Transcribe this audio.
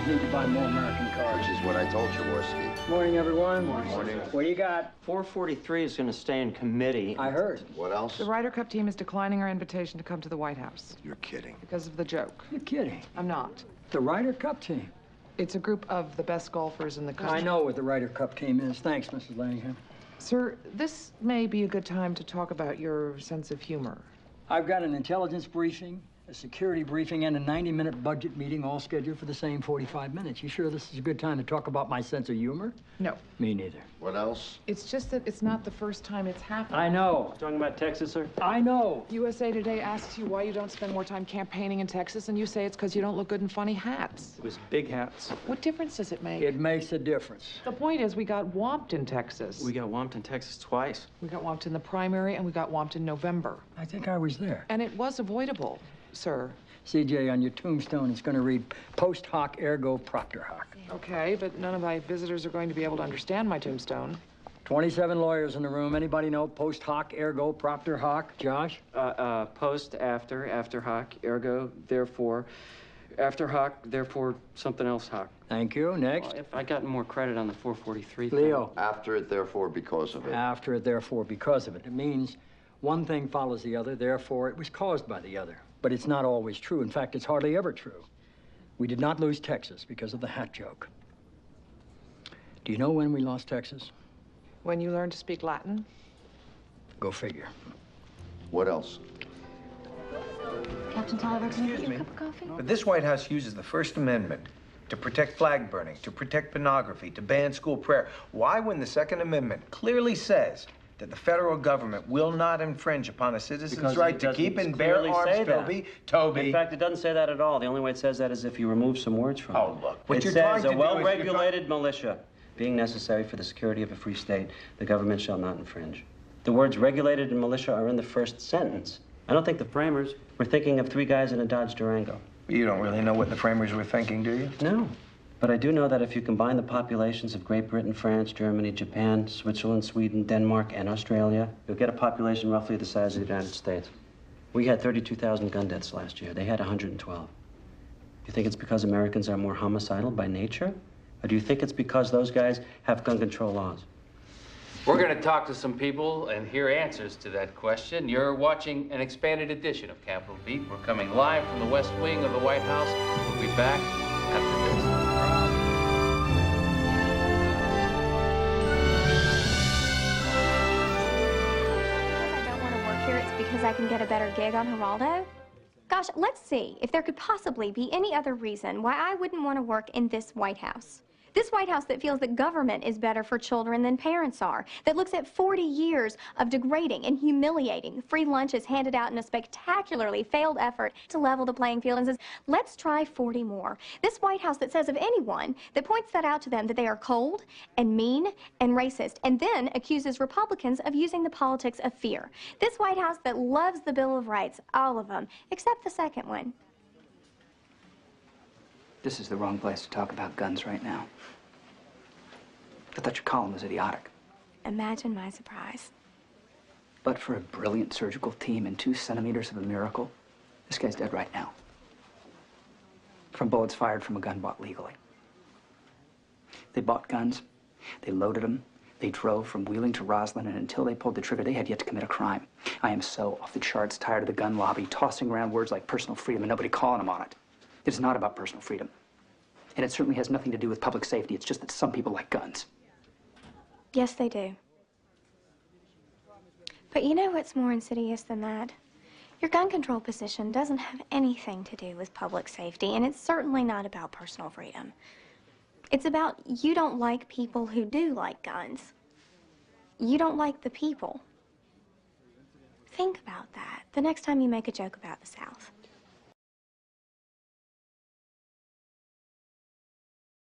Americans need to buy more American cars. Which is what I told you, Worski. Morning, everyone. Morning. What do you got? 443 is going to stay in committee. I heard. What else? The Ryder Cup team is declining our invitation to come to the White House You're kidding. because of the joke. You're kidding. I'm not. The Ryder Cup team. It's a group of the best golfers in the country. I know what the Ryder Cup team is. Thanks, Mrs. Lanningham. Sir, this may be a good time to talk about your sense of humor. I've got an intelligence briefing, a security briefing, and a 90-minute budget meeting all scheduled for the same 45 minutes. You sure this is a good time to talk about my sense of humor? No. Me neither. What else? It's just that it's not the first time it's happened. I know. Talking about Texas, sir? I know. USA Today asks you why you don't spend more time campaigning in Texas, and you say it's because you don't look good in funny hats. It was big hats. What difference does it make? It makes a difference. The point is we got whomped in Texas. We got whomped in Texas twice. We got whomped in the primary, and we got whomped in November. I think I was there. And it was avoidable, sir. CJ, on your tombstone, it's going to read post hoc ergo propter hoc. Okay, but none of my visitors are going to be able to understand my tombstone. 27 lawyers in the room. Anybody know post hoc ergo propter hoc? Josh? Post, after hoc, ergo, therefore, after hoc, therefore, something else hoc. Thank you. Next. Well, if I got more credit on the 443 thing. Leo. After it, therefore, because of it. After it, therefore, because of it. It means one thing follows the other, therefore it was caused by the other. But it's not always true. In fact, it's hardly ever true. We did not lose Texas because of the hat joke. Do you know when we lost Texas? When you learn to speak Latin? Go figure. What else? Captain Tolliver, can you Excuse get me, a cup of coffee? but this White House uses the First Amendment to protect flag burning, to protect pornography, to ban school prayer. Why, when the Second Amendment clearly says that the federal government will not infringe upon a citizen's Because right it to keep doesn't and bear clearly arms, say that. Toby? In fact, it doesn't say that at all. The only way it says that is if you remove some words from it. Oh, look, what It you're trying says to a do is you're well-regulated militia being necessary for the security of a free state, the government shall not infringe. The words regulated and militia are in the first sentence. I don't think the framers were thinking of three guys in a Dodge Durango. You don't really know what the framers were thinking, do you? No. But I do know that if you combine the populations of Great Britain, France, Germany, Japan, Switzerland, Sweden, Denmark, and Australia, you'll get a population roughly the size of the United States. We had 32,000 gun deaths last year. They had 112. You think it's because Americans are more homicidal by nature? Or do you think it's because those guys have gun control laws? We're going to talk to some people and hear answers to that question. You're watching an expanded edition of Capitol Beat. We're coming live from the West Wing of the White House. We'll be back after this. I don't want to work here, it's because I can get a better gig on Geraldo. Gosh, let's see if there could possibly be any other reason why I wouldn't want to work in this White House. This White House that feels that government is better for children than parents are, that looks at 40 years of degrading and humiliating free lunches handed out in a spectacularly failed effort to level the playing field and says, let's try 40 more. This White House that says of anyone that points that out to them that they are cold and mean and racist, and then accuses Republicans of using the politics of fear. This White House that loves the Bill of Rights, all of them, except the second one. This is the wrong place to talk about guns right now. I thought your column was idiotic. Imagine my surprise. But for a brilliant surgical team and 2 centimeters of a miracle, this guy's dead right now. From bullets fired from a gun bought legally. They bought guns, they loaded them, they drove from Wheeling to Roslyn, and until they pulled the trigger, they had yet to commit a crime. I am so off the charts tired of the gun lobby tossing around words like personal freedom and nobody calling them on it. It's not about personal freedom. And it certainly has nothing to do with public safety. It's just that some people like guns. Yes, they do. But you know what's more insidious than that? Your gun control position doesn't have anything to do with public safety, and it's certainly not about personal freedom. It's about you don't like people who do like guns. You don't like the people. Think about that the next time you make a joke about the South.